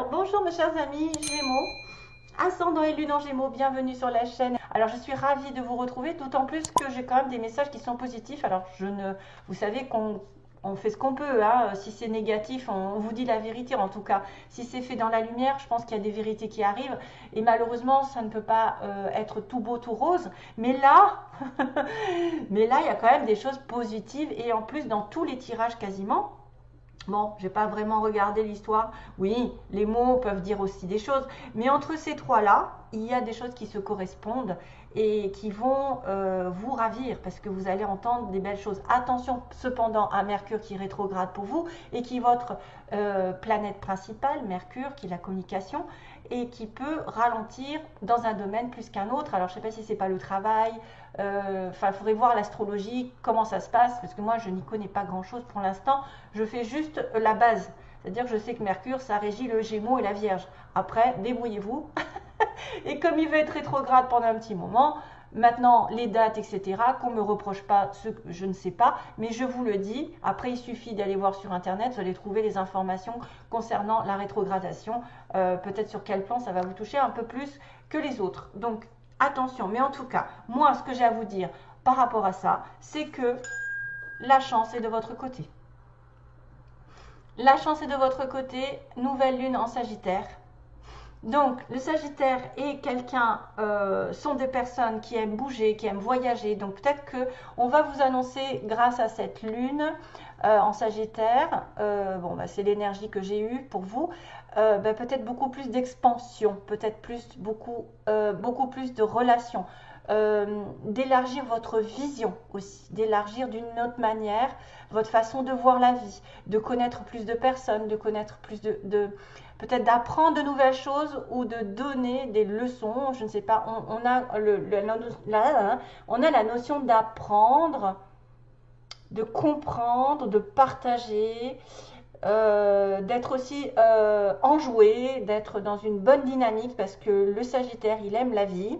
Alors, bonjour mes chers amis Gémeaux, ascendant et lune en Gémeaux, bienvenue sur la chaîne. Alors, je suis ravie de vous retrouver, d'autant plus que j'ai quand même des messages qui sont positifs. Alors, vous savez qu'on fait ce qu'on peut, hein. Si c'est négatif, on vous dit la vérité. En tout cas, si c'est fait dans la lumière, je pense qu'il y a des vérités qui arrivent. Et malheureusement, ça ne peut pas être tout beau, tout rose. Mais là, mais là, il y a quand même des choses positives. Et en plus, dans tous les tirages quasiment. Bon, j'ai pas vraiment regardé l'histoire. Oui, les mots peuvent dire aussi des choses. Mais entre ces trois-là, il y a des choses qui se correspondent et qui vont vous ravir parce que vous allez entendre des belles choses. Attention cependant à Mercure qui rétrograde pour vous et qui est votre planète principale, Mercure, qui est la communication et qui peut ralentir dans un domaine plus qu'un autre. Alors, je ne sais pas si c'est pas le travail. Enfin, il faudrait voir l'astrologie, comment ça se passe, parce que moi, je n'y connais pas grand-chose pour l'instant. Je fais juste la base. C'est-à-dire que je sais que Mercure, ça régit le Gémeaux et la Vierge. Après, débrouillez-vous. Et comme il va être rétrograde pendant un petit moment, maintenant, les dates, etc., qu'on ne me reproche pas ce que je ne sais pas, mais je vous le dis. Après, il suffit d'aller voir sur Internet, vous allez trouver les informations concernant la rétrogradation. Peut-être sur quel plan ça va vous toucher un peu plus que les autres. Donc, attention. Mais en tout cas, moi, ce que j'ai à vous dire par rapport à ça, c'est que la chance est de votre côté. La chance est de votre côté, nouvelle lune en Sagittaire. Donc, le Sagittaire et quelqu'un sont des personnes qui aiment bouger, qui aiment voyager. Donc, peut-être qu'on va vous annoncer, grâce à cette lune en Sagittaire, bon, bah, c'est l'énergie que j'ai eue pour vous, bah, peut-être beaucoup plus d'expansion, peut-être beaucoup plus de relations, d'élargir votre vision aussi, d'élargir d'une autre manière votre façon de voir la vie, de connaître plus de personnes, de connaître plus peut-être d'apprendre de nouvelles choses ou de donner des leçons. Je ne sais pas, on a la notion d'apprendre, de comprendre, de partager, d'être aussi enjoué, d'être dans une bonne dynamique parce que le Sagittaire, il aime la vie.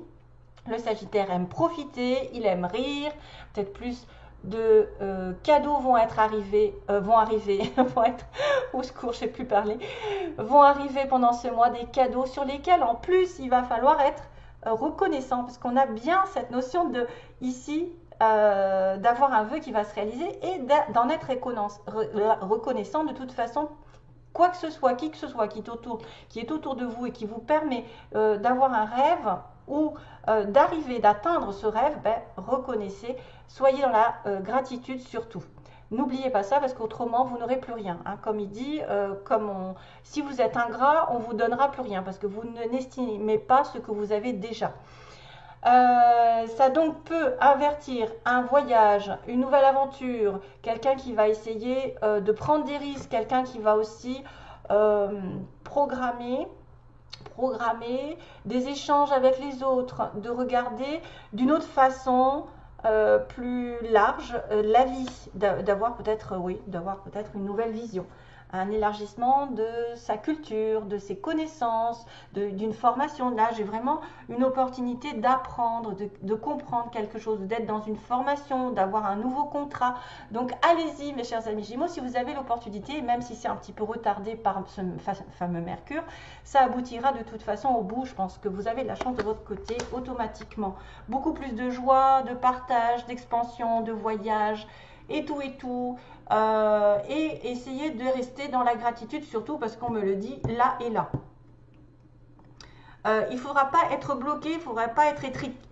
Le Sagittaire aime profiter, il aime rire, peut-être plus de cadeaux vont arriver, vont être, au secours, je ne sais plus parler, vont arriver pendant ce mois, des cadeaux sur lesquels en plus il va falloir être reconnaissant parce qu'on a bien cette notion de ici d'avoir un vœu qui va se réaliser et d'en être reconnaissant de toute façon. Quoi que ce soit, qui que ce soit qui est autour de vous et qui vous permet d'avoir un rêve ou d'arriver, d'atteindre ce rêve, ben, reconnaissez, soyez dans la gratitude surtout. N'oubliez pas ça parce qu'autrement vous n'aurez plus rien. Hein. Comme il dit, si vous êtes ingrat, on vous donnera plus rien parce que vous n'estimez pas ce que vous avez déjà. Ça donc peut avertir un voyage, une nouvelle aventure, quelqu'un qui va essayer de prendre des risques, quelqu'un qui va aussi programmer des échanges avec les autres, de regarder d'une autre façon plus large la vie, d'avoir peut-être une nouvelle vision, un élargissement de sa culture, de ses connaissances, d'une formation. Là, j'ai vraiment une opportunité d'apprendre, de comprendre quelque chose, d'être dans une formation, d'avoir un nouveau contrat. Donc, allez-y, mes chers amis Gémeaux, si vous avez l'opportunité, même si c'est un petit peu retardé par ce fameux Mercure, ça aboutira de toute façon au bout. Je pense que vous avez de la chance de votre côté automatiquement. Beaucoup plus de joie, de partage, d'expansion, de voyage, et tout. Et essayer de rester dans la gratitude, surtout parce qu'on me le dit là et là. Il ne faudra pas être bloqué, il ne faudra pas être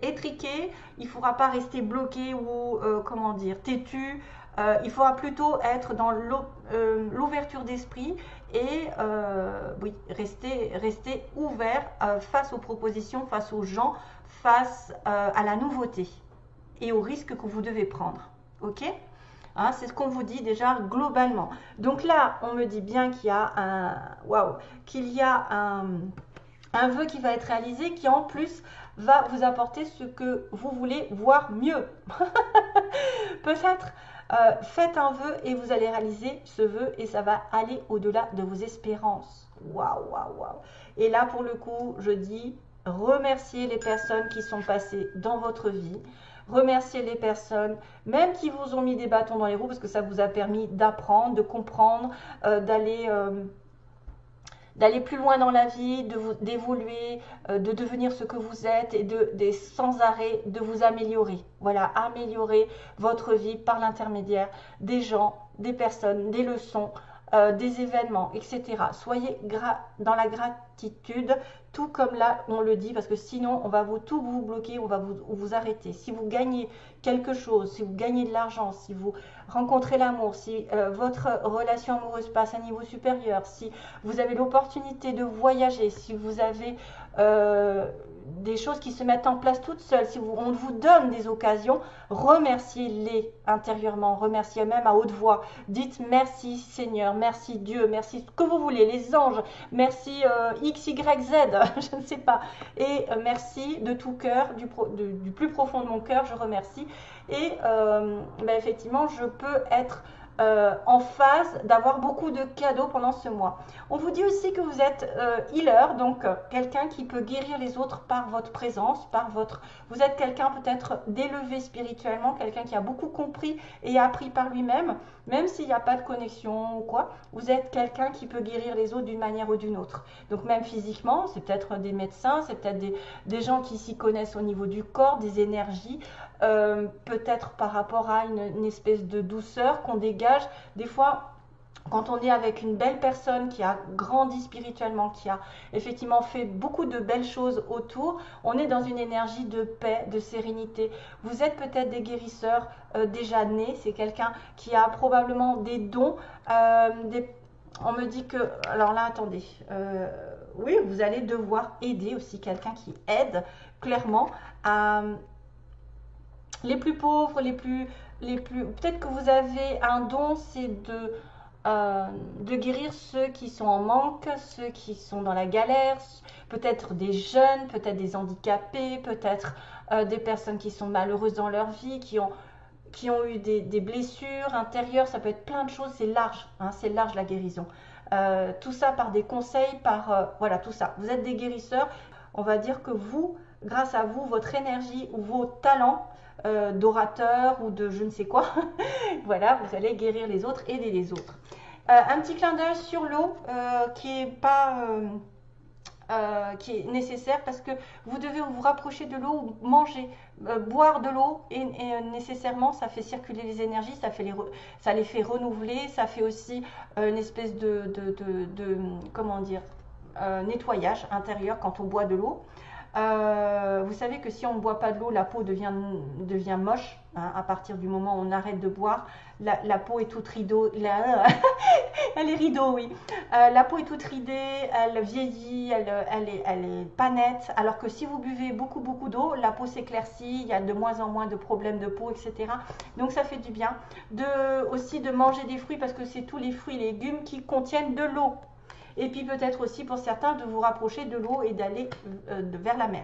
étriqué, il ne faudra pas rester bloqué ou, têtu. Il faudra plutôt être dans l'ouverture d'esprit et oui, rester ouvert face aux propositions, face aux gens, face à la nouveauté et aux risques que vous devez prendre. Ok ? Hein, c'est ce qu'on vous dit déjà globalement. Donc là, on me dit bien qu'il y a un vœu qui va être réalisé, qui en plus va vous apporter ce que vous voulez voir mieux. Peut-être faites un vœu et vous allez réaliser ce vœu et ça va aller au-delà de vos espérances. Waouh. Et là, pour le coup, je dis remerciez les personnes qui sont passées dans votre vie. Remerciez les personnes, même qui vous ont mis des bâtons dans les roues, parce que ça vous a permis d'apprendre, de comprendre, d'aller d'aller plus loin dans la vie, d'évoluer, de devenir ce que vous êtes et sans arrêt de vous améliorer. Voilà, améliorer votre vie par l'intermédiaire des gens, des personnes, des leçons, des événements, etc. Soyez dans la gratitude, tout comme là on le dit, parce que sinon on va tout vous bloquer, on va vous arrêter. Si vous gagnez quelque chose, si vous gagnez de l'argent, si vous rencontrez l'amour, si votre relation amoureuse passe à un niveau supérieur, si vous avez l'opportunité de voyager, si vous avez des choses qui se mettent en place toutes seules, si on vous donne des occasions, remerciez-les intérieurement, remerciez même à haute voix. Dites merci Seigneur, merci Dieu, merci ce que vous voulez, les anges, merci X, Y, Z, je ne sais pas. Et merci de tout cœur, du plus profond de mon cœur, je remercie. Et effectivement, je peux être en phase d'avoir beaucoup de cadeaux pendant ce mois. On vous dit aussi que vous êtes healer, donc quelqu'un qui peut guérir les autres par votre présence, vous êtes quelqu'un peut-être d'élevé spirituellement, quelqu'un qui a beaucoup compris et appris par lui-même, même s'il n'y a pas de connexion ou quoi, vous êtes quelqu'un qui peut guérir les autres d'une manière ou d'une autre. Donc même physiquement, c'est peut-être des médecins, c'est peut-être des gens qui s'y connaissent au niveau du corps, des énergies, peut-être par rapport à une espèce de douceur qu'on dégage. Des fois, quand on est avec une belle personne qui a grandi spirituellement, qui a effectivement fait beaucoup de belles choses autour, on est dans une énergie de paix, de sérénité. Vous êtes peut-être des guérisseurs déjà nés, c'est quelqu'un qui a probablement des dons, on me dit que, alors là attendez, oui, vous allez devoir aider aussi quelqu'un qui aide clairement à les plus pauvres, peut-être que vous avez un don, c'est de guérir ceux qui sont en manque, ceux qui sont dans la galère, peut-être des jeunes, peut-être des handicapés, peut-être des personnes qui sont malheureuses dans leur vie, qui ont eu des blessures intérieures, ça peut être plein de choses, c'est large, hein, c'est large la guérison. Tout ça par des conseils, voilà, tout ça. Vous êtes des guérisseurs, on va dire que vous, grâce à vous, votre énergie ou vos talents, d'orateur ou de je ne sais quoi, voilà, vous allez guérir les autres, aider les autres. Un petit clin d'œil sur l'eau qui est nécessaire parce que vous devez vous rapprocher de l'eau, manger, boire de l'eau et nécessairement ça fait circuler les énergies, ça les fait renouveler, ça fait aussi une espèce de comment dire, nettoyage intérieur quand on boit de l'eau. Vous savez que si on ne boit pas de l'eau, la peau devient moche, hein, à partir du moment où on arrête de boire. La peau est toute rideau, elle est rideau, oui. La peau est toute ridée, elle vieillit, elle est pas nette. Alors que si vous buvez beaucoup d'eau, la peau s'éclaircit, il y a de moins en moins de problèmes de peau, etc. Donc ça fait du bien. Aussi de manger des fruits parce que c'est tous les fruits et légumes qui contiennent de l'eau. Et puis peut-être aussi pour certains de vous rapprocher de l'eau et d'aller vers la mer.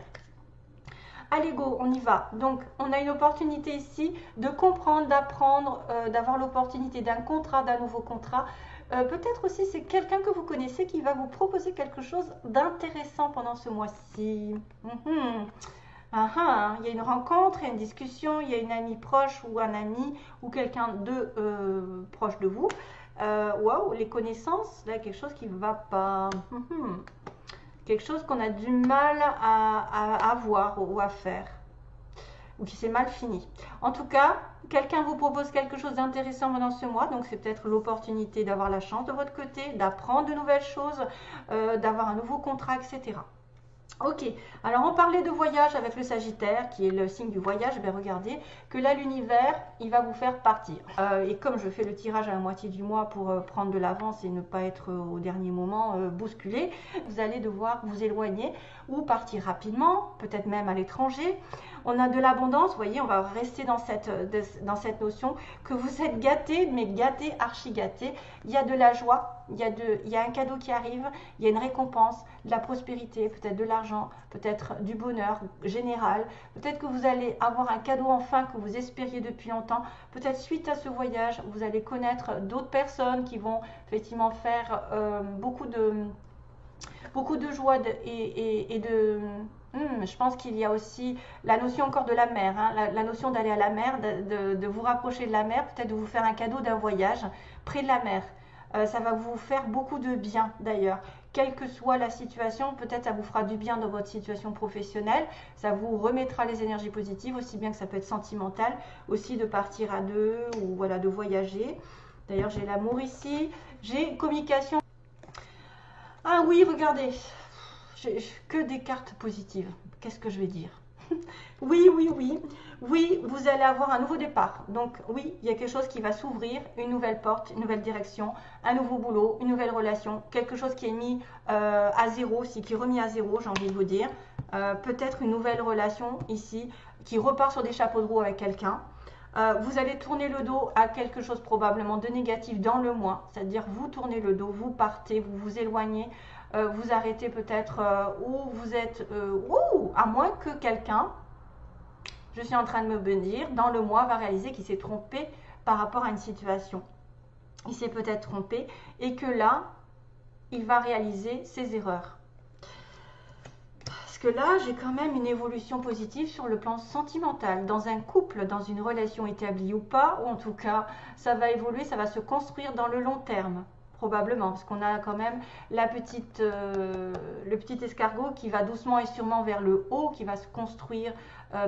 Allez go, on y va. Donc on a une opportunité ici de comprendre, d'apprendre, d'avoir l'opportunité d'un contrat, d'un nouveau contrat. Peut-être aussi c'est quelqu'un que vous connaissez qui va vous proposer quelque chose d'intéressant pendant ce mois-ci. Il y a une rencontre, il y a une discussion, il y a une amie proche ou un ami ou quelqu'un de proche de vous. Waouh, les connaissances, là, quelque chose qui ne va pas. Quelque chose qu'on a du mal à avoir ou à faire. Ou qui s'est mal fini. En tout cas, quelqu'un vous propose quelque chose d'intéressant pendant ce mois. Donc, c'est peut-être l'opportunité d'avoir la chance de votre côté, d'apprendre de nouvelles choses, d'avoir un nouveau contrat, etc. Ok, alors on parlait de voyage avec le Sagittaire, qui est le signe du voyage. Regardez que là, l'univers, il va vous faire partir. Et comme je fais le tirage à la moitié du mois pour prendre de l'avance et ne pas être au dernier moment bousculé, vous allez devoir vous éloigner ou partir rapidement, peut-être même à l'étranger. On a de l'abondance, vous voyez, on va rester dans cette notion que vous êtes gâté, mais gâté, archi gâté. Il y a de la joie, il y a un cadeau qui arrive, il y a une récompense, de la prospérité, peut-être de l'argent, peut-être du bonheur général. Peut-être que vous allez avoir un cadeau enfin que vous espériez depuis longtemps. Peut-être suite à ce voyage, vous allez connaître d'autres personnes qui vont effectivement faire beaucoup de joie je pense qu'il y a aussi la notion encore de la mer, hein, la notion d'aller à la mer, de vous rapprocher de la mer, peut-être de vous faire un cadeau d'un voyage près de la mer. Ça va vous faire beaucoup de bien d'ailleurs. Quelle que soit la situation, peut-être ça vous fera du bien dans votre situation professionnelle. Ça vous remettra les énergies positives, aussi bien que ça peut être sentimental, aussi de partir à deux ou voilà, de voyager. D'ailleurs, j'ai l'amour ici. J'ai communication. Ah oui, regardez. J'ai que des cartes positives. Qu'est-ce que je vais dire? Oui, oui, oui. Oui, vous allez avoir un nouveau départ. Donc oui, il y a quelque chose qui va s'ouvrir, une nouvelle porte, une nouvelle direction, un nouveau boulot, une nouvelle relation, quelque chose qui est mis à zéro, qui est remis à zéro, j'ai envie de vous dire. Peut-être une nouvelle relation ici qui repart sur des chapeaux de roue avec quelqu'un. Vous allez tourner le dos à quelque chose probablement de négatif dans le mois, c'est-à-dire vous tournez le dos, vous partez, vous vous éloignez, vous arrêtez peut-être où vous êtes, à moins que quelqu'un, je suis en train de me dire, dans le mois va réaliser qu'il s'est trompé par rapport à une situation. Il s'est peut-être trompé et que là, il va réaliser ses erreurs. Parce que là, j'ai quand même une évolution positive sur le plan sentimental. Dans un couple, dans une relation établie ou pas, ou en tout cas, ça va évoluer, ça va se construire dans le long terme. Probablement, parce qu'on a quand même le petit escargot qui va doucement et sûrement vers le haut, qui va se construire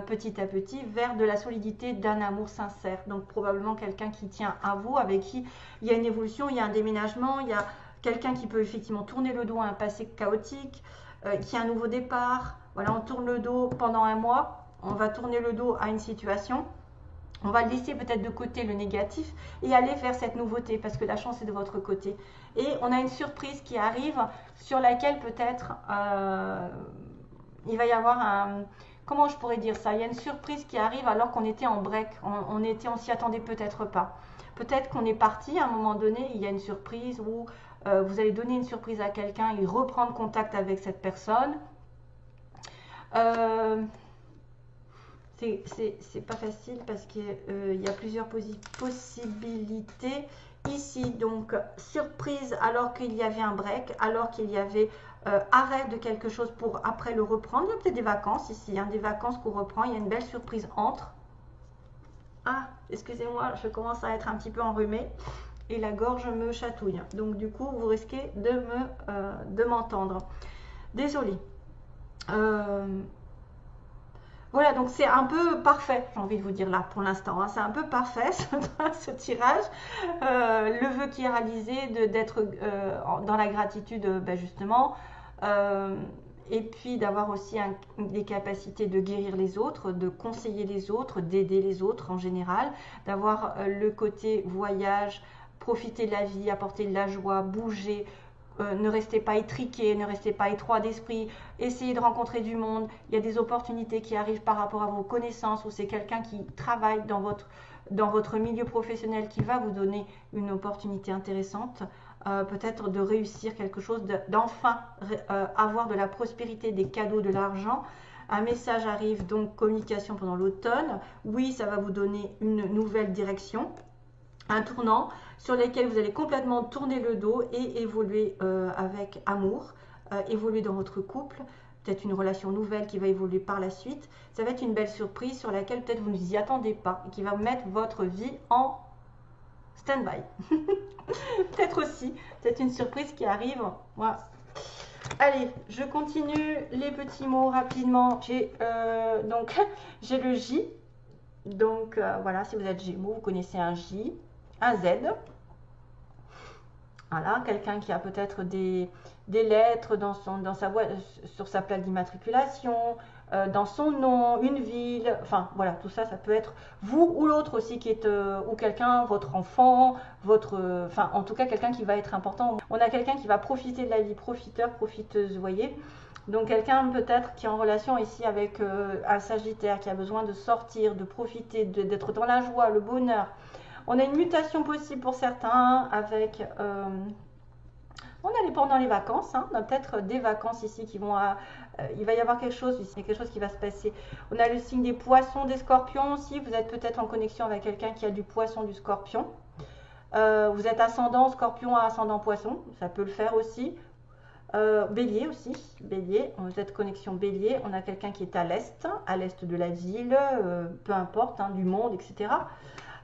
petit à petit vers de la solidité d'un amour sincère. Donc probablement quelqu'un qui tient à vous, avec qui il y a une évolution, il y a un déménagement, il y a quelqu'un qui peut effectivement tourner le dos à un passé chaotique, qui a un nouveau départ. Voilà, on tourne le dos pendant un mois, on va tourner le dos à une situation. On va laisser peut-être de côté le négatif et aller vers cette nouveauté parce que la chance est de votre côté. Et on a une surprise qui arrive sur laquelle peut-être il va y avoir un... Comment je pourrais dire ça? Il y a une surprise qui arrive alors qu'on était en break. On s'y attendait peut-être pas. Peut-être qu'on est parti à un moment donné, il y a une surprise où vous allez donner une surprise à quelqu'un, il reprend contact avec cette personne. C'est pas facile parce qu'il y a plusieurs possibilités ici. Donc surprise alors qu'il y avait un break, alors qu'il y avait arrêt de quelque chose pour après le reprendre. Il y a peut-être des vacances ici, hein, des vacances qu'on reprend. Il y a une belle surprise entre. Ah, excusez-moi, je commence à être un petit peu enrhumée et la gorge me chatouille. Donc du coup, vous risquez de m'entendre. Désolée. Voilà, donc c'est un peu parfait, j'ai envie de vous dire là pour l'instant. Hein, c'est un peu parfait ce tirage. Le vœu qui est réalisé d'être dans la gratitude, justement. Et puis d'avoir aussi des capacités de guérir les autres, de conseiller les autres, d'aider les autres en général. D'avoir le côté voyage, profiter de la vie, apporter de la joie, bouger. Ne restez pas étriqué, ne restez pas étroit d'esprit, essayez de rencontrer du monde. Il y a des opportunités qui arrivent par rapport à vos connaissances ou c'est quelqu'un qui travaille dans votre milieu professionnel qui va vous donner une opportunité intéressante, peut-être de réussir quelque chose, d'enfin avoir de la prospérité, des cadeaux, de l'argent. Un message arrive, donc communication pendant l'automne. Oui, ça va vous donner une nouvelle direction. Un tournant sur lequel vous allez complètement tourner le dos et évoluer avec amour, évoluer dans votre couple, peut-être une relation nouvelle qui va évoluer par la suite. Ça va être une belle surprise sur laquelle peut-être vous ne vous y attendez pas et qui va mettre votre vie en stand-by. Peut-être aussi, peut-être une surprise qui arrive. Voilà. Allez, je continue les petits mots rapidement. Donc j'ai le J. Donc voilà, si vous êtes Gémeaux, vous connaissez un J. Un Z, voilà, quelqu'un qui a peut-être des lettres sur sa plaque d'immatriculation, dans son nom, une ville, enfin voilà, tout ça, ça peut être vous ou l'autre aussi qui est, ou quelqu'un, votre enfant, enfin en tout cas quelqu'un qui va être important. On a quelqu'un qui va profiter de la vie, profiteur, profiteuse, vous voyez. Donc quelqu'un peut-être qui est en relation ici avec un Sagittaire, qui a besoin de sortir, de profiter, d'être dans la joie, le bonheur. On a une mutation possible pour certains avec... on est pendant les vacances, hein, on a peut-être des vacances ici qui vont... il va y avoir quelque chose ici, quelque chose qui va se passer. On a le signe des poissons, des scorpions aussi. Vous êtes peut-être en connexion avec quelqu'un qui a du poisson, du scorpion. Vous êtes ascendant scorpion à ascendant poisson, ça peut le faire aussi. Bélier aussi, bélier, vous êtes connexion bélier. On a quelqu'un qui est à l'est de la ville, peu importe, hein, du monde, etc.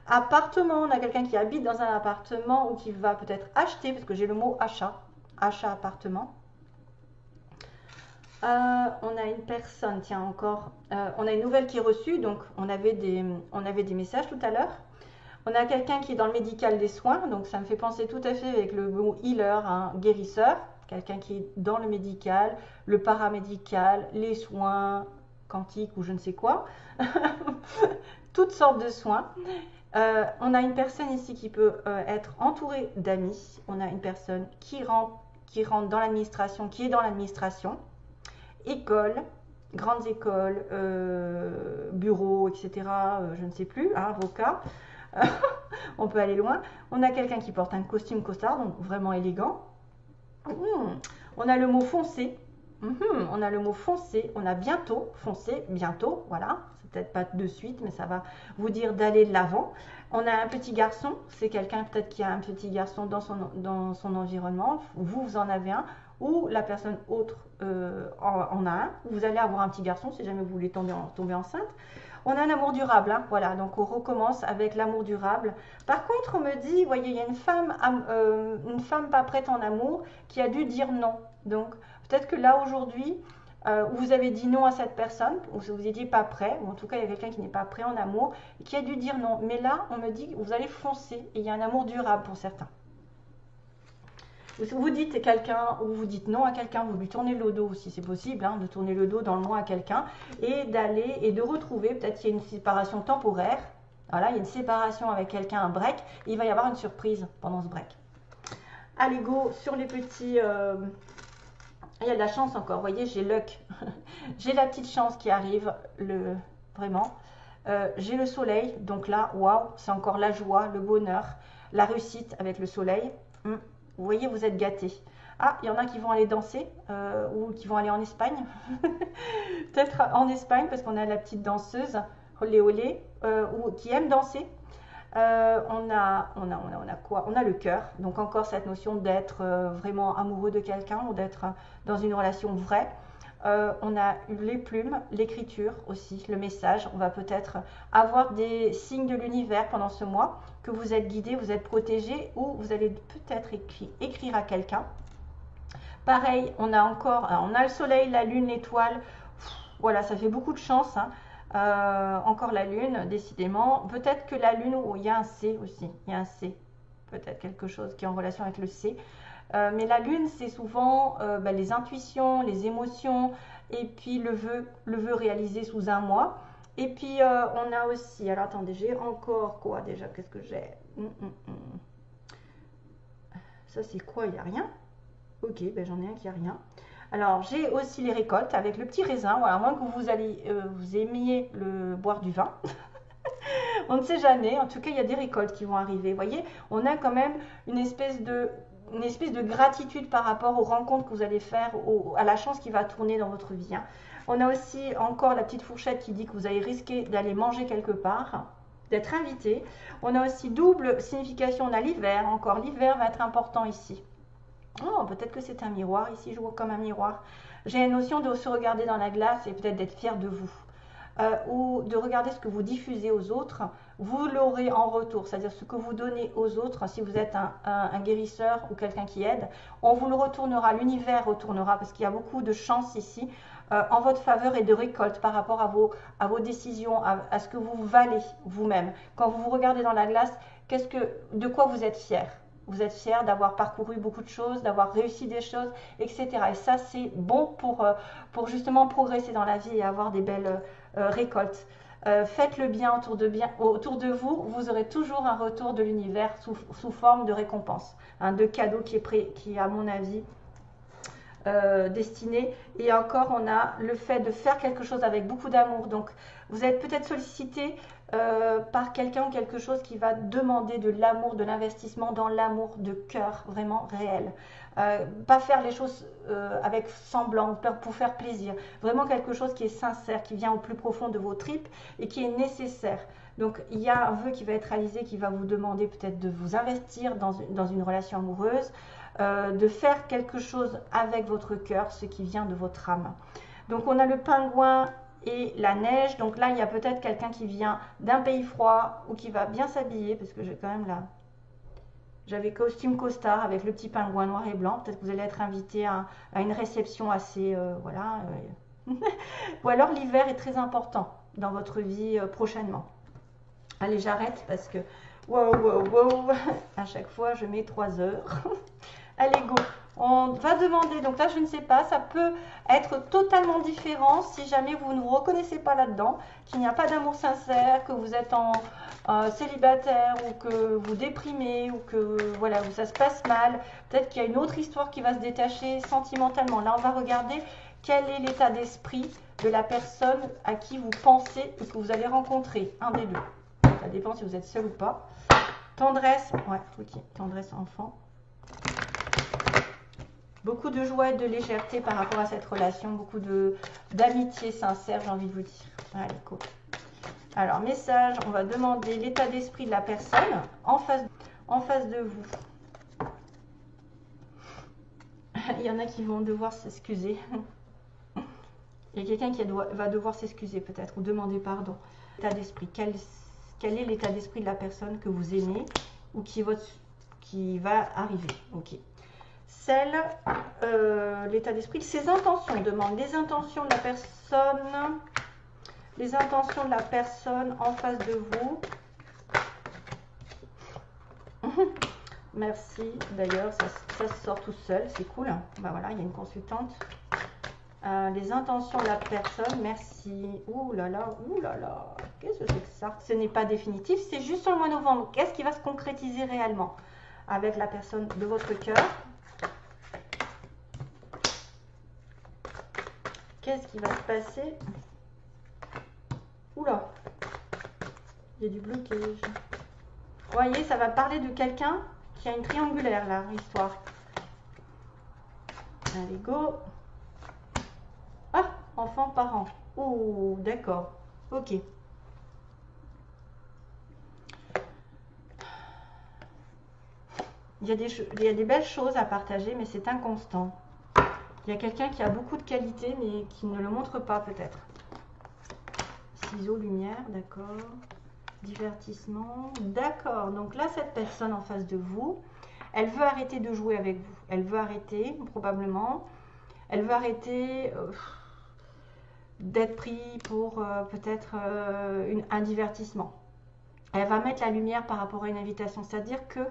Appartement, on a quelqu'un qui habite dans un appartement ou qui va peut-être acheter, parce que j'ai le mot achat, achat appartement. On a une personne, tiens encore, on a une nouvelle qui est reçue, donc on avait des messages tout à l'heure. On a quelqu'un qui est dans le médical des soins, donc ça me fait penser tout à fait avec le mot healer, hein, guérisseur, quelqu'un qui est dans le médical, le paramédical, les soins quantiques ou je ne sais quoi, toutes sortes de soins. On a une personne ici qui peut être entourée d'amis, on a une personne qui rentre dans l'administration, qui est dans l'administration, école, grandes écoles, bureaux, etc., je ne sais plus, hein, avocat. On peut aller loin. On a quelqu'un qui porte un costume costard, donc vraiment élégant. On a le mot foncé. On a le mot foncé. On a bientôt, foncé, bientôt. Voilà. C'est peut-être pas de suite, mais ça va vous dire d'aller de l'avant. On a un petit garçon. C'est quelqu'un peut-être qui a un petit garçon dans son environnement. Vous en avez un. Ou la personne autre en a un. Vous allez avoir un petit garçon si jamais vous voulez tomber enceinte. On a un amour durable, hein, voilà, donc on recommence avec l'amour durable. Par contre, on me dit, vous voyez, il y a une femme pas prête en amour qui a dû dire non. Donc, peut-être que là, aujourd'hui, vous avez dit non à cette personne, ou vous n'étiez pas prêt, ou en tout cas, il y a quelqu'un qui n'est pas prêt en amour, et qui a dû dire non. Mais là, on me dit que vous allez foncer, et il y a un amour durable pour certains. Vous dites quelqu'un ou vous dites non à quelqu'un, vous lui tournez le dos aussi, c'est possible, hein, de tourner le dos dans le mois à quelqu'un et d'aller et de retrouver, peut-être qu'il y a une séparation temporaire, voilà, il y a une séparation avec quelqu'un, un break, et il va y avoir une surprise pendant ce break. Allez, go sur les petits... Il y a de la chance encore, vous voyez, j'ai luck, j'ai la petite chance qui arrive, vraiment. J'ai le soleil, donc là, waouh, c'est encore la joie, le bonheur, la réussite avec le soleil. Vous voyez, vous êtes gâtés. Ah, il y en a qui vont aller danser ou qui vont aller en Espagne. Peut-être en Espagne parce qu'on a la petite danseuse, olé olé, ou qui aime danser. On a quoi? On a le cœur. Donc encore cette notion d'être vraiment amoureux de quelqu'un ou d'être dans une relation vraie. On a les plumes, l'écriture aussi, le message. On va peut-être avoir des signes de l'univers pendant ce mois, que vous êtes guidé, vous êtes protégé ou vous allez peut-être écrire à quelqu'un. Pareil, on a le soleil, la lune, l'étoile. Voilà, ça fait beaucoup de chance. Hein. Encore la lune, décidément. Peut-être que la lune, il y a un C aussi. Il y a un C. Peut-être quelque chose qui est en relation avec le C. Mais la lune, c'est souvent les intuitions, les émotions, et puis le vœu réalisé sous un mois. Et puis, on a aussi, alors attendez, j'ai encore quoi déjà? Qu'est-ce que j'ai? Ça, c'est quoi? Il n'y a rien? Ok, ben j'en ai un qui a rien. Alors, j'ai aussi les récoltes avec le petit raisin. Voilà, à moins que vous aimiez boire du vin. On ne sait jamais. En tout cas, il y a des récoltes qui vont arriver. Vous voyez, on a quand même une espèce de gratitude par rapport aux rencontres que vous allez faire, à la chance qui va tourner dans votre vie. Hein. On a aussi encore la petite fourchette qui dit que vous allez risquer d'aller manger quelque part, d'être invité. On a aussi double signification, on a l'hiver, encore l'hiver va être important ici. Oh, peut-être que c'est un miroir, ici je vois comme un miroir. J'ai une notion de se regarder dans la glace et peut-être d'être fier de vous. Ou de regarder ce que vous diffusez aux autres, vous l'aurez en retour, c'est-à-dire ce que vous donnez aux autres, si vous êtes un guérisseur ou quelqu'un qui aide, on vous le retournera, l'univers retournera, parce qu'il y a beaucoup de chance ici, en votre faveur et de récolte par rapport à vos décisions, à ce que vous valez vous-même. Quand vous vous regardez dans la glace, de quoi vous êtes fier? Vous êtes fier d'avoir parcouru beaucoup de choses, d'avoir réussi des choses, etc. Et ça, c'est bon pour justement progresser dans la vie et avoir des belles récoltes. Faites le bien autour de vous, vous aurez toujours un retour de l'univers sous forme de récompense, hein, de cadeau qui est à mon avis destiné. Et encore, on a le fait de faire quelque chose avec beaucoup d'amour. Donc, vous êtes peut-être sollicité par quelqu'un ou quelque chose qui va demander de l'amour, de l'investissement dans l'amour de cœur, vraiment réel. Pas faire les choses avec semblant, pour faire plaisir. Vraiment quelque chose qui est sincère, qui vient au plus profond de vos tripes et qui est nécessaire. Donc, il y a un vœu qui va être réalisé, qui va vous demander peut-être de vous investir dans une relation amoureuse, de faire quelque chose avec votre cœur, ce qui vient de votre âme. Donc, on a le pingouin et la neige. Donc là, il y a peut-être quelqu'un qui vient d'un pays froid ou qui va bien s'habiller, parce que j'ai quand même là... J'avais costume costard avec le petit pingouin noir et blanc. Peut-être que vous allez être invité à une réception assez... voilà. Ou alors l'hiver est très important dans votre vie prochainement. Allez, j'arrête parce que... Wow, wow, wow. À chaque fois, je mets 3 heures. Allez, go. On va demander, donc là je ne sais pas, ça peut être totalement différent si jamais vous ne vous reconnaissez pas là-dedans, qu'il n'y a pas d'amour sincère, que vous êtes en célibataire ou que vous déprimez ou que voilà, ça se passe mal. Peut-être qu'il y a une autre histoire qui va se détacher sentimentalement. Là on va regarder quel est l'état d'esprit de la personne à qui vous pensez et que vous allez rencontrer, un des deux. Ça dépend si vous êtes seul ou pas. Tendresse, ouais, ok, tendresse enfant. Beaucoup de joie et de légèreté par rapport à cette relation, beaucoup d'amitié sincère, j'ai envie de vous dire. Allez, cool. Alors, message, on va demander l'état d'esprit de la personne en face de vous. Il y en a qui vont devoir s'excuser. Il y a quelqu'un qui va devoir s'excuser peut-être ou demander pardon. L'état d'esprit, quel est l'état d'esprit de la personne que vous aimez ou qui va arriver. Ok. L'état d'esprit, ses intentions, demande les intentions de la personne, en face de vous. Merci, d'ailleurs, ça se sort tout seul, c'est cool. Ben voilà, il y a une consultante. Les intentions de la personne, merci. Ouh là là, qu'est-ce que c'est que ça? Ce n'est pas définitif, c'est juste sur le mois de novembre. Qu'est-ce qui va se concrétiser réellement avec la personne de votre cœur? Qu'est-ce qui va se passer? Oula, il y a du blocage. Vous voyez, ça va parler de quelqu'un qui a une triangulaire là, histoire. Allez, go. Ah, enfant, parent. Oh, d'accord. Ok. Il y a des belles choses à partager, mais c'est inconstant. Il y a quelqu'un qui a beaucoup de qualités, mais qui ne le montre pas peut-être. Ciseaux, lumière, d'accord. Divertissement, d'accord. Donc là, cette personne en face de vous, elle veut arrêter de jouer avec vous. Elle veut arrêter, probablement. Elle veut arrêter d'être pris pour peut-être un divertissement. Elle va mettre la lumière par rapport à une invitation. C'est-à-dire que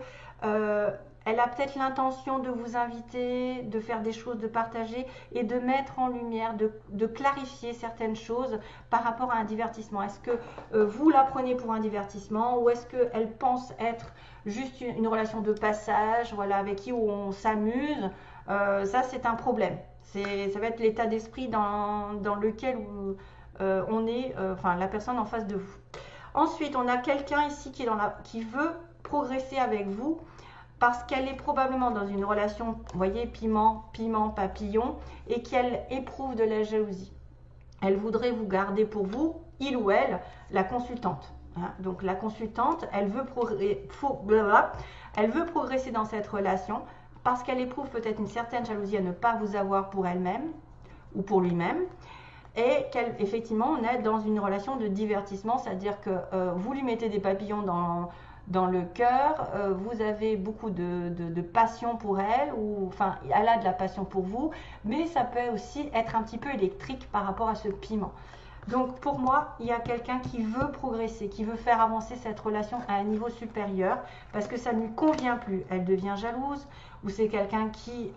elle a peut-être l'intention de vous inviter, de faire des choses, de partager et de mettre en lumière, de clarifier certaines choses par rapport à un divertissement. Est-ce que vous la prenez pour un divertissement ou est-ce qu'elle pense être juste une relation de passage, voilà, avec qui on s'amuse? Ça, c'est un problème. Ça va être l'état d'esprit dans lequel on est, enfin, la personne en face de vous. Ensuite, on a quelqu'un ici qui veut progresser avec vous parce qu'elle est probablement dans une relation, vous voyez, piment, papillon, et qu'elle éprouve de la jalousie. Elle voudrait vous garder pour vous, il ou elle, la consultante. Hein. Donc la consultante, elle veut progresser dans cette relation parce qu'elle éprouve peut-être une certaine jalousie à ne pas vous avoir pour elle-même ou pour lui-même. Et qu'effectivement, on est dans une relation de divertissement, c'est-à-dire que vous lui mettez des papillons dans le cœur, vous avez beaucoup de passion pour elle, ou enfin, elle a de la passion pour vous, mais ça peut aussi être un petit peu électrique par rapport à ce piment. Donc pour moi, il y a quelqu'un qui veut progresser, qui veut faire avancer cette relation à un niveau supérieur, parce que ça ne lui convient plus. Elle devient jalouse, ou c'est quelqu'un qui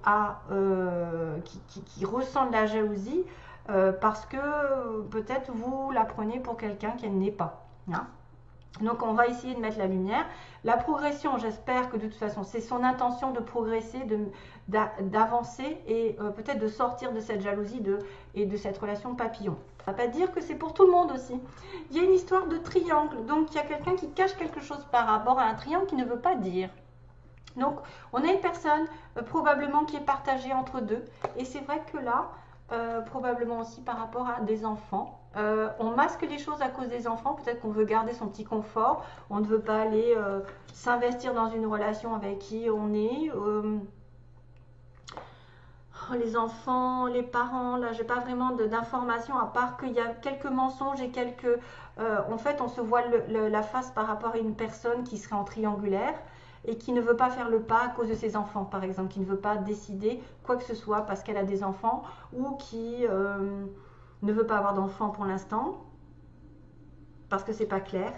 ressent de la jalousie, parce que peut-être vous la prenez pour quelqu'un qu'elle n'est pas. Hein. Donc on va essayer de mettre la lumière. La progression, j'espère que de toute façon, c'est son intention de progresser, d'avancer et peut-être de sortir de cette jalousie et de cette relation papillon. Ça ne va pas dire que c'est pour tout le monde aussi. Il y a une histoire de triangle, donc il y a quelqu'un qui cache quelque chose par rapport à un triangle qui ne veut pas dire. Donc on a une personne probablement qui est partagée entre deux. Et c'est vrai que là, probablement aussi par rapport à des enfants. On masque les choses à cause des enfants. Peut-être qu'on veut garder son petit confort. On ne veut pas aller s'investir dans une relation avec qui on est. Oh, les enfants, les parents, là, j'ai pas vraiment d'informations à part qu'il y a quelques mensonges et quelques. En fait, on se voit la face par rapport à une personne qui serait en triangulaire et qui ne veut pas faire le pas à cause de ses enfants, par exemple, qui ne veut pas décider quoi que ce soit parce qu'elle a des enfants ou qui ne veut pas avoir d'enfants pour l'instant parce que c'est pas clair.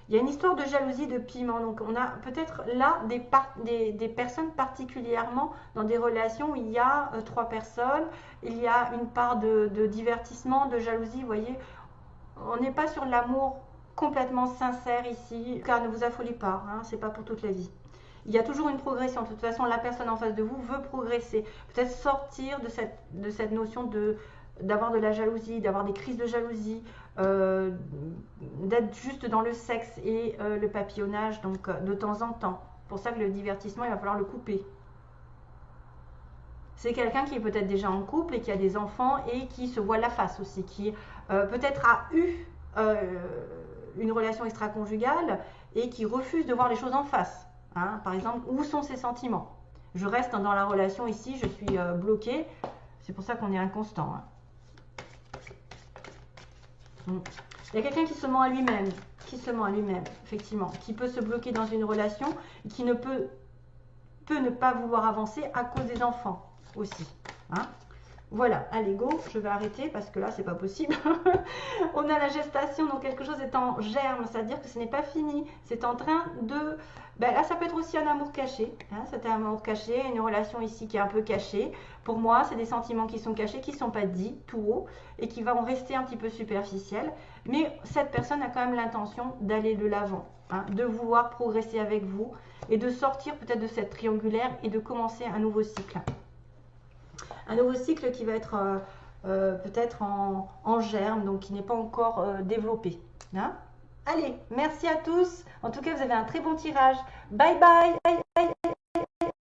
Il y a une histoire de jalousie, de piment. Donc, on a peut-être là des personnes particulièrement dans des relations où il y a trois personnes. Il y a une part de divertissement, de jalousie. Vous voyez, on n'est pas sur l'amour complètement sincère ici. Car ne vous affolez pas, hein, c'est pas pour toute la vie. Il y a toujours une progression. De toute façon, la personne en face de vous veut progresser. Peut-être sortir de cette notion d'avoir de la jalousie, d'avoir des crises de jalousie, d'être juste dans le sexe et le papillonnage, donc de temps en temps. Pour ça que le divertissement, il va falloir le couper. C'est quelqu'un qui est peut-être déjà en couple et qui a des enfants et qui se voit la face aussi, qui peut-être a eu une relation extra-conjugale et qui refuse de voir les choses en face. Hein. Par exemple, où sont ses sentiments? Je reste dans la relation ici, je suis bloquée. C'est pour ça qu'on est inconstant. Hein. Il y a quelqu'un qui se ment à lui-même, effectivement, qui peut se bloquer dans une relation, qui ne peut ne pas vouloir avancer à cause des enfants aussi. Hein. Voilà, allez go, je vais arrêter parce que là c'est pas possible. On a la gestation, donc quelque chose est en germe, c'est-à-dire que ce n'est pas fini, c'est en train de... Ben là ça peut être aussi un amour caché, hein, c'est un amour caché, une relation ici qui est un peu cachée. Pour moi c'est des sentiments qui sont cachés, qui ne sont pas dits tout haut et qui vont rester un petit peu superficiels. Mais cette personne a quand même l'intention d'aller de l'avant, hein, de vouloir progresser avec vous et de sortir peut-être de cette triangulaire et de commencer un nouveau cycle. Un nouveau cycle qui va être peut-être en germe, donc qui n'est pas encore développé. Hein. Allez, merci à tous. En tout cas, vous avez un très bon tirage. Bye bye.